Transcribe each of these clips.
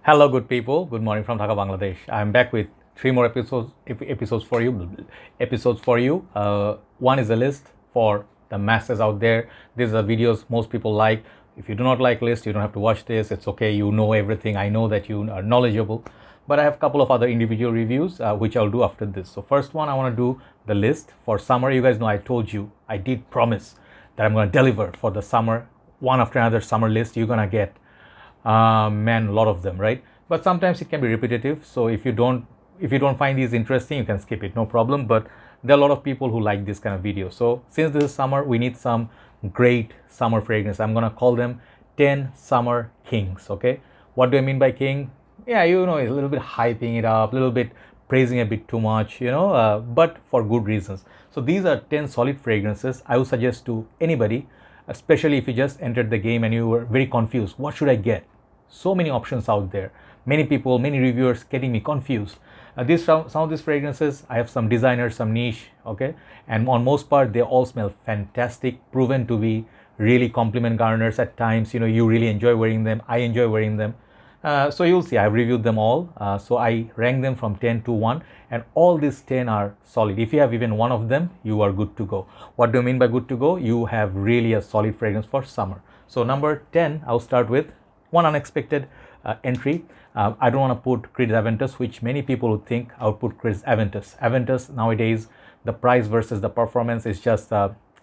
Hello, good people. Good morning from Dhaka, Bangladesh. I'm back with three more episodes for you. One is a list for the masses out there. These are videos most people like. If you do not like list, you don't have to watch this. It's okay. You know everything. I know that you are knowledgeable. But I have a couple of other individual reviews which I'll do after this. So first one, I want to do the list for summer. You guys know I told you, I did promise that I'm going to deliver for the summer. One after another summer list you're going to get. Man, a lot of them, right? But sometimes it can be repetitive, so if you don't find these interesting, you can skip it, no problem. But there are a lot of people who like this kind of video. So since this is summer, we need some great summer fragrance. I'm gonna call them 10 summer kings. Okay, what do I mean by king? Yeah, a little bit hyping it up, a little bit praising a bit too much, but for good reasons. So these are 10 solid fragrances I would suggest to anybody, especially if you just entered the game and you were very confused. What should I get? So many options out there. Many people, many reviewers getting me confused. Some of these fragrances, I have some designers, some niche, okay? And on most part, they all smell fantastic, proven to be really compliment garners at times. You really enjoy wearing them. I enjoy wearing them. So you'll see, I've reviewed them all. So I rank them from 10 to 1, and all these 10 are solid. If you have even one of them, you are good to go. What do I mean by good to go? You have really a solid fragrance for summer. So number 10, I'll start with one unexpected entry. I don't want to put Creed Aventus, which many people would think I would put Creed Aventus. Aventus nowadays, the price versus the performance is just,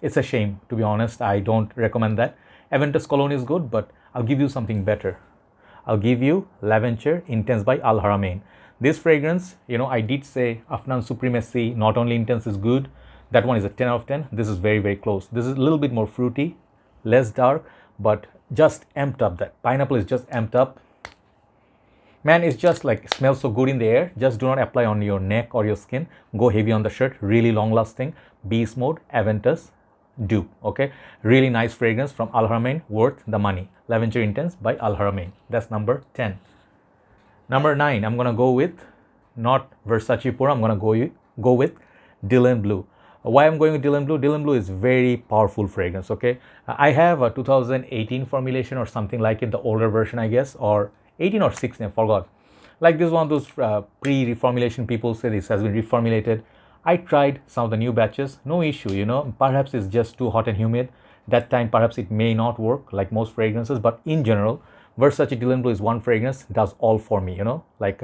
it's a shame, to be honest. I don't recommend that. Aventus Cologne is good, but I'll give you something better. I'll give you Lavender Intense by Al Haramain. This fragrance, I did say Afnan Supremacy, not only intense is good, that one is a 10 out of 10. This is very, very close. This is a little bit more fruity, less dark, but just amped up. That pineapple is just amped up. Man, it's just like, it smells so good in the air. Just do not apply on your neck or your skin. Go heavy on the shirt, really long lasting. Beast Mode, Aventus, do. Okay, really nice fragrance from Al Haramain, worth the money. Lavender Intense by Al Haramain. That's number 10. Number 9, I'm gonna go with not Versace Pura. I'm gonna go with Dylan Blue. Why I'm going with Dylan Blue? Dylan Blue is very powerful fragrance. Okay, I have a 2018 formulation or something like it, the older version, I guess, or 18 or 16, I forgot. Like this one of those pre-reformulation, people say this has been reformulated. I tried some of the new batches, no issue, perhaps it's just too hot and humid. That time perhaps it may not work like most fragrances, but in general, Versace Dylan Blue is one fragrance, does all for me, like,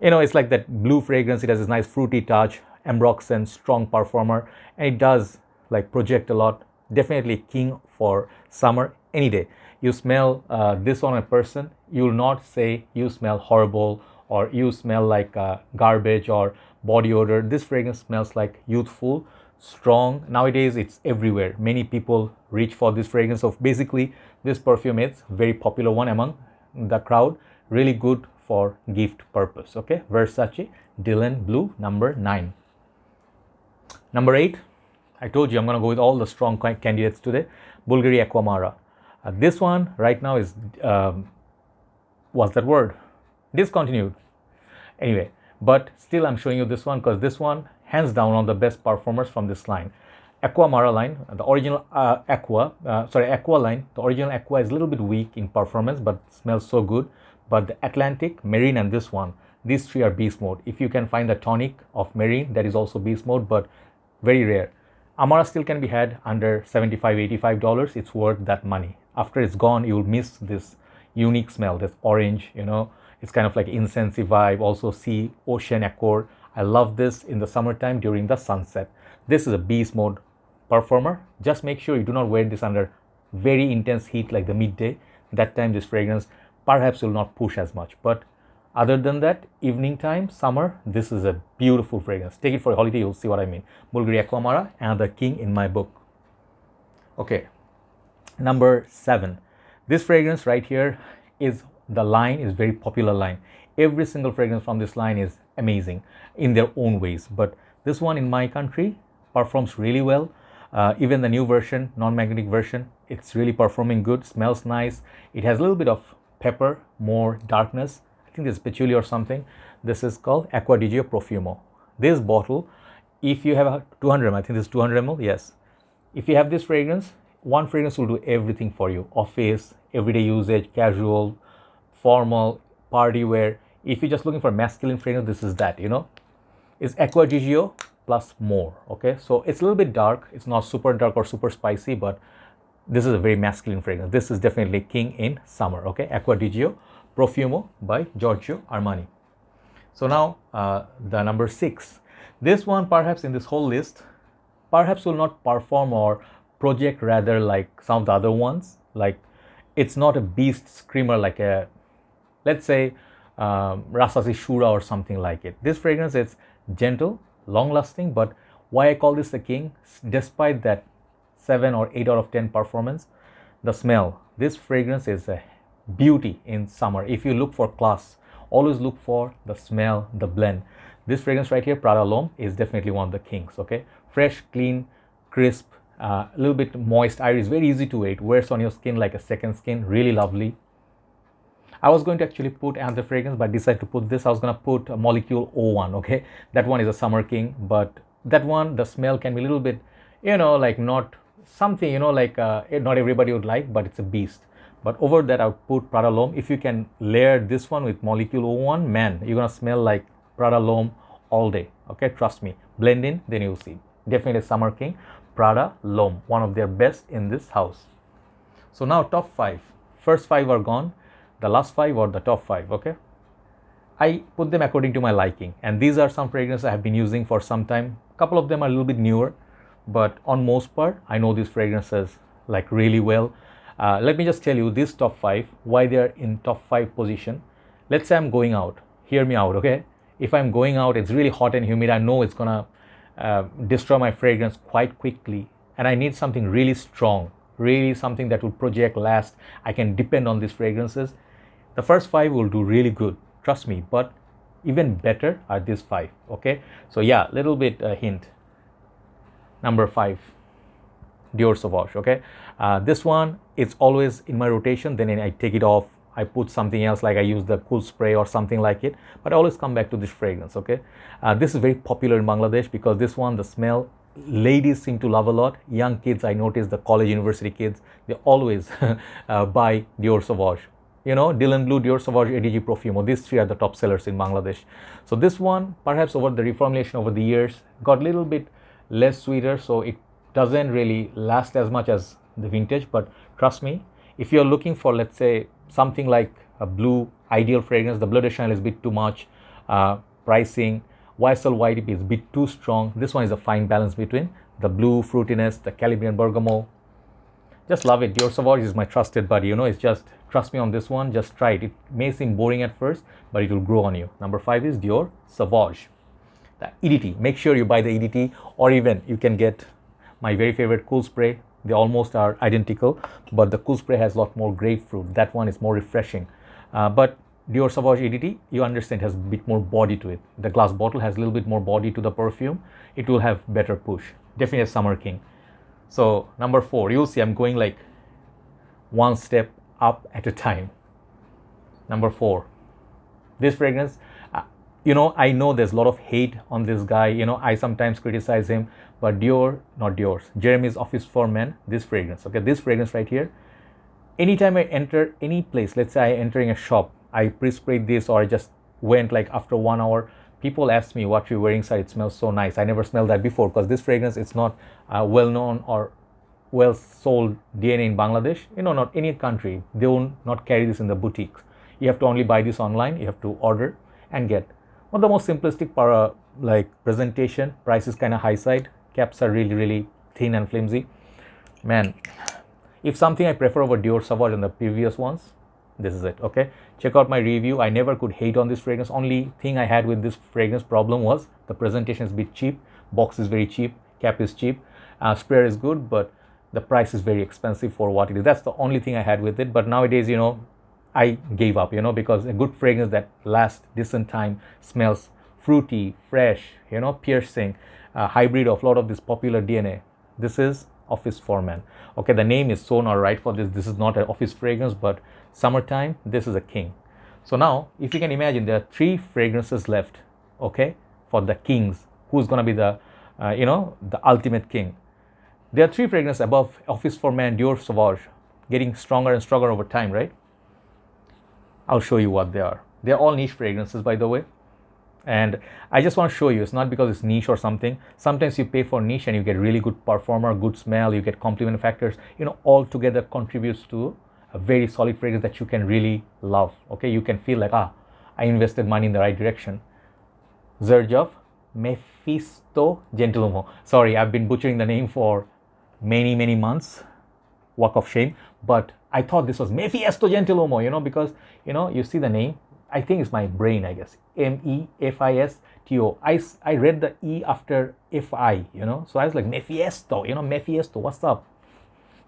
it's like that blue fragrance. It has this nice fruity touch, ambroxan, strong performer, and it does like project a lot. Definitely king for summer any day. You smell this on a person, you will not say you smell horrible or you smell like garbage or body odor. This fragrance smells like youthful, strong. Nowadays it's everywhere. Many people reach for this fragrance. So basically this perfume is very popular one among the crowd, really good for gift purpose. Okay, Versace Dylan Blue, number 9. Number 8, I told you I'm going to go with all the strong candidates today. Bvlgari Aqva. This one right now is what's that word, discontinued anyway, but still I'm showing you this one because this one hands down one of the best performers from this line. Aqva line, the original Aqva line, the original Aqva is a little bit weak in performance but smells so good. But the Atlantic, Marine, and this one, these three are beast mode. If you can find the tonic of Marine, that is also beast mode, but very rare. Amara still can be had under $75, $85. It's worth that money. After it's gone, you'll miss this unique smell, this orange, it's kind of like incense vibe, also sea, ocean accord. I love this in the summertime during the sunset. This is a beast mode performer. Just make sure you do not wear this under very intense heat like the midday. That time this fragrance perhaps will not push as much, but other than that, evening time, summer, this is a beautiful fragrance. Take it for a holiday, you'll see what I mean. Bvlgari Aqva, another king in my book. Okay, number 7. This fragrance right here is very popular line. Every single fragrance from this line is amazing in their own ways, but this one in my country performs really well. Even the new version, non-magnetic version, it's really performing good, smells nice. It has a little bit of pepper, more darkness. I think this is patchouli or something. This is called Acqua di Profumo. This bottle, if you have a 200 ml, I think this is 200 ml, yes. If you have this fragrance, one fragrance will do everything for you. Office, everyday usage, casual, formal, party wear. If you're just looking for masculine fragrance, this is that, you know. It's Acqua Gigio plus more, okay? So it's a little bit dark. It's not super dark or super spicy, but this is a very masculine fragrance. This is definitely king in summer, okay? Acqua Gigio Profumo by Giorgio Armani. So now the number 6. This one perhaps in this whole list, perhaps will not perform or project rather like some of the other ones. Like it's not a beast screamer like a, let's say, Versace Shura or something like it. This fragrance is gentle, long lasting, but why I call this the king, despite that 7 or 8 out of 10 performance, the smell, this fragrance is a beauty in summer. If you look for class, always look for the smell, the blend. This fragrance right here, Prada L'Homme, is definitely one of the kings, okay? Fresh, clean, crisp, a little bit moist iris, very easy to wear. It wears on your skin like a second skin, really lovely. I was going to actually put another fragrance, but decided to put this. I was going to put Molecule 01, okay? That one is a summer king, but that one, the smell can be a little bit, you know, like not something, you know, like not everybody would like, but it's a beast. But over that, I would put Prada L'Homme. If you can layer this one with Molecule 01, man, you're going to smell like Prada L'Homme all day, okay? Trust me. Blend in, then you'll see. Definitely summer king. Prada L'Homme, one of their best in this house. So now top 5. First 5 are gone. The last 5 or the top 5, okay? I put them according to my liking. And these are some fragrances I have been using for some time. A couple of them are a little bit newer, but on most part, I know these fragrances like really well. Let me just tell you this top 5, why they are in top 5 position. Let's say I'm going out. Hear me out, okay? If I'm going out, it's really hot and humid. I know it's gonna destroy my fragrance quite quickly, and I need something really strong, really something that will project, last. I can depend on these fragrances. The first 5 will do really good, trust me, but even better are these 5, okay? So yeah, little bit hint. Number 5, Dior Sauvage, okay? This one, it's always in my rotation, then I take it off, I put something else, like I use the cool spray or something like it, but I always come back to this fragrance, okay? This is very popular in Bangladesh because this one, the smell, ladies seem to love a lot. Young kids, I notice the college, university kids, they always buy Dior Sauvage. You know, Dylan Blue, Dior Sauvage EDT, Profumo, these 3 are the top sellers in Bangladesh. So this one, perhaps over the reformulation over the years, got a little bit less sweeter, so it doesn't really last as much as the vintage. But trust me, if you're looking for, let's say, something like a blue ideal fragrance, the Bleu de Chanel is a bit too much, pricing, YSL YTP is a bit too strong. This one is a fine balance between the blue fruitiness, the Calabrian bergamot. Just love it. Dior Sauvage is my trusted buddy, you know, it's just, trust me on this one, just try it. It may seem boring at first, but it will grow on you. Number 5 is Dior Sauvage. The EDT, make sure you buy the EDT, or even you can get my very favorite cool spray. They almost are identical, but the cool spray has a lot more grapefruit. That one is more refreshing. But Dior Sauvage EDT, you understand, has a bit more body to it. The glass bottle has a little bit more body to the perfume. It will have better push. Definitely a summer king. So number 4, you'll see I'm going like one step up at a time. Number 4, this fragrance, you know, I know there's a lot of hate on this guy. You know, I sometimes criticize him, but Jeremy's Office for Men, this fragrance, okay, this fragrance right here, anytime I enter any place, let's say I entering a shop, I pre-sprayed this, or I just went like after 1 hour, people ask me what you're wearing, sir, it smells so nice. I never smelled that before, because this fragrance, it's not well known or well sold DNA in Bangladesh. You know, not any country, they will not carry this in the boutiques. You have to only buy this online, you have to order and get. One of the most simplistic like presentation, price is kind of high side, caps are really, really thin and flimsy. Man, if something I prefer over Dior Sauvage and the previous ones, this is it, okay? Check out my review. I never could hate on this fragrance. Only thing I had with this fragrance problem was the presentation is a bit cheap, box is very cheap, cap is cheap, sprayer is good, but the price is very expensive for what it is. That's the only thing I had with it. But nowadays, you know, I gave up, you know, because a good fragrance that lasts decent time, smells fruity, fresh, you know, piercing, hybrid of a lot of this popular DNA. This is Office for Men. Okay, the name is so not right for this. This is not an office fragrance, but summertime, this is a king. So now, if you can imagine, there are 3 fragrances left, okay, for the kings. Who's going to be the, you know, the ultimate king? There are 3 fragrances above Office for Men, Dior Sauvage, getting stronger and stronger over time, right? I'll show you what they are. They're all niche fragrances, by the way. And I just want to show you, it's not because it's niche or something. Sometimes you pay for niche and you get really good performer, good smell, you get complement factors, you know, all together contributes to a very solid fragrance that you can really love. Okay, you can feel like, I invested money in the right direction. Xerjoff Mefisto Gentiluomo. Sorry, I've been butchering the name for many months. Walk of shame. But I thought this was Mefisto Gentiluomo, you know, because, you know, you see the name. I think it's my brain, I guess. Mefisto. I read the E after Fi, you know. So I was like, Mefisto, you know, Mefisto, what's up?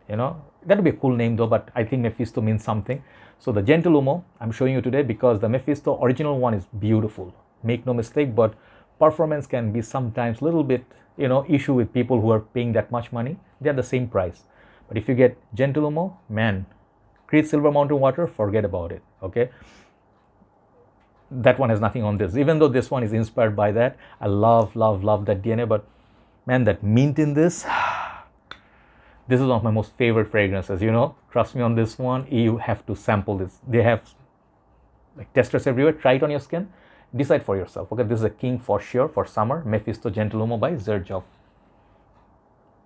You know, that would be a cool name though, but I think Mefisto means something. So the Gentiluomo I'm showing you today because the Mefisto original one is beautiful. Make no mistake, but performance can be sometimes a little bit, you know, issue with people who are paying that much money. They're the same price. But if you get Gentiluomo, man, Creed Silver Mountain Water, forget about it, okay? That one has nothing on this, even though this one is inspired by that. I love that DNA, but man, that mint in this, this is one of my most favorite fragrances, you know. Trust me on this one, you have to sample this. They have like testers everywhere. Try it on your skin, decide for yourself. Okay, this is a king for sure for summer. Mefisto Gentiluomo by Xerjoff.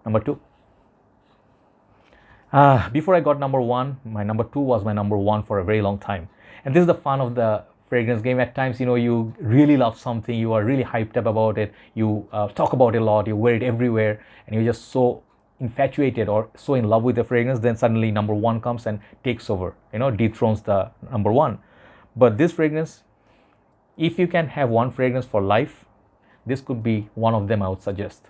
Number 2. Before I got number 1, my number 2 was my number 1 for a very long time. And this is the fun of the fragrance game. At times, you know, you really love something, you are really hyped up about it, you talk about it a lot, you wear it everywhere, and you're just so infatuated or so in love with the fragrance. Then suddenly number 1 comes and takes over, you know, dethrones the number 1. But this fragrance, if you can have one fragrance for life, this could be one of them. I would suggest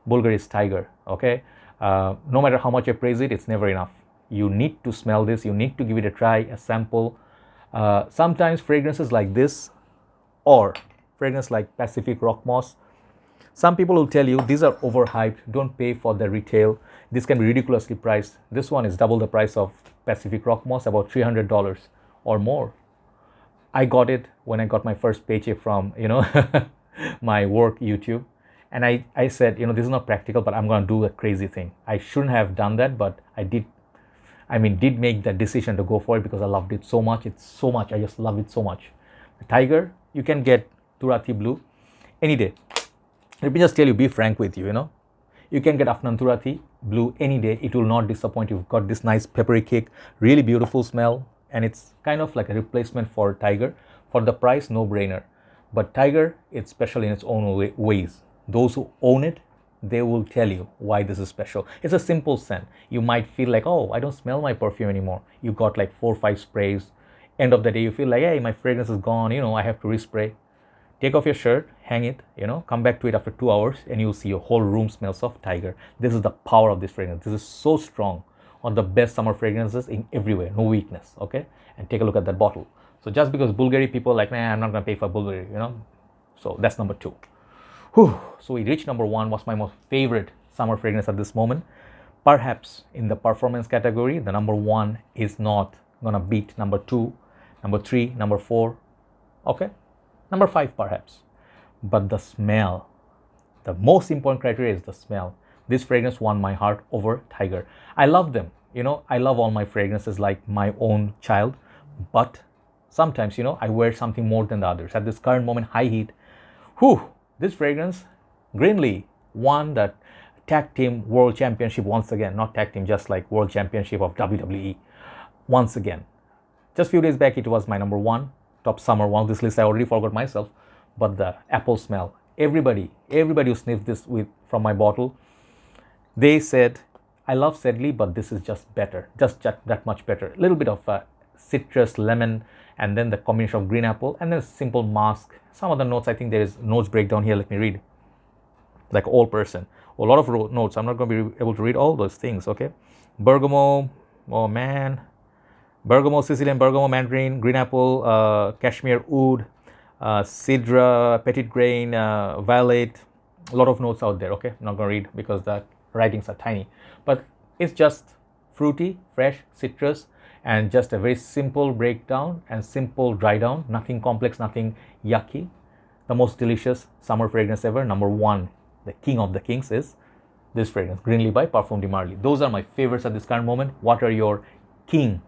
Bvlgari's Tygar. Okay, no matter how much I praise it, it's never enough. You need to smell this, you need to give it a try, a sample. Sometimes fragrances like this or fragrance like Pacific Rock Moss, some people will tell you these are overhyped, don't pay for the retail, this can be ridiculously priced. This one is double the price of Pacific Rock Moss, about $300 or more. I got it when I got my first paycheck from, you know, my work YouTube, and I said, you know, this is not practical, but I'm going to do a crazy thing. I shouldn't have done that, but I did. I mean, did make the decision to go for it because I loved it so much. It's so much. I just love it so much. The Tygar, you can get Turati Blue any day. Let me just tell you, be frank with you, you know. You can get Afnan Turati Blue any day. It will not disappoint. You've got this nice peppery kick, really beautiful smell, and it's kind of like a replacement for Tygar. For the price, no brainer. But Tygar, it's special in its own ways. Those who own it, they will tell you why this is special. It's a simple scent. You might feel like, oh, I don't smell my perfume anymore. You got like 4 or 5 sprays. End of the day, you feel like, hey, my fragrance is gone. You know, I have to respray. Take off your shirt, hang it, you know, come back to it after 2 hours, and you'll see your whole room smells of Tygar. This is the power of this fragrance. This is so strong. One of the best summer fragrances in everywhere, no weakness. Okay, and take a look at that bottle. So just because Bvlgari, people are like, nah, I'm not gonna pay for Bvlgari, you know. So that's number 2. Whew. So we reached number 1. Was my most favorite summer fragrance at this moment. Perhaps in the performance category, the number 1 is not gonna beat number 2, number 3, number 4. Okay, number 5 perhaps. But the smell, the most important criteria is the smell. This fragrance won my heart over Tygar. I love them. You know, I love all my fragrances like my own child. But sometimes, you know, I wear something more than the others. At this current moment, high heat, this fragrance, Greenley, won the Tag Team World Championship once again. Not Tag Team, just like World Championship of WWE once again. Just few days back, it was my number 1 top summer one of this list. I already forgot myself. But the apple smell, everybody who sniffed this from my bottle, they said, I love Sedley, but this is just better, just that much better. A little bit of citrus, lemon, and then the combination of green apple, and then a simple musk. Some of the notes, I think there is notes breakdown here. Let me read. Like old person. A lot of notes. I'm not going to be able to read all those things, okay? Bergamot, oh man. Bergamot, Sicilian bergamot, mandarin, green apple, cashmere oud, Sidra, petit grain, violet. A lot of notes out there, okay? I'm not going to read because the writings are tiny. But it's just fruity, fresh, citrus, and just a very simple breakdown and simple dry down. Nothing complex, nothing yucky. The most delicious summer fragrance ever. Number 1, the king of the kings, is this fragrance, Greenley by Parfum de Marly. Those are my favorites at this current moment. What are your king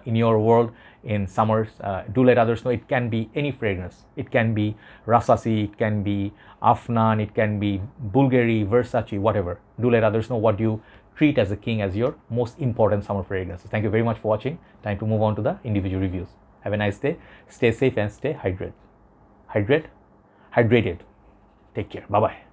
in your world in summers. Do let others know. It can be any fragrance. It can be Versace, it can be Afnan, it can be Bvlgari, Versace, whatever. Do let others know what you treat as a king, as your most important summer fragrances. Thank you very much for watching. Time to move on to the individual reviews. Have a nice day. Stay safe and stay hydrated. Take care. Bye-bye.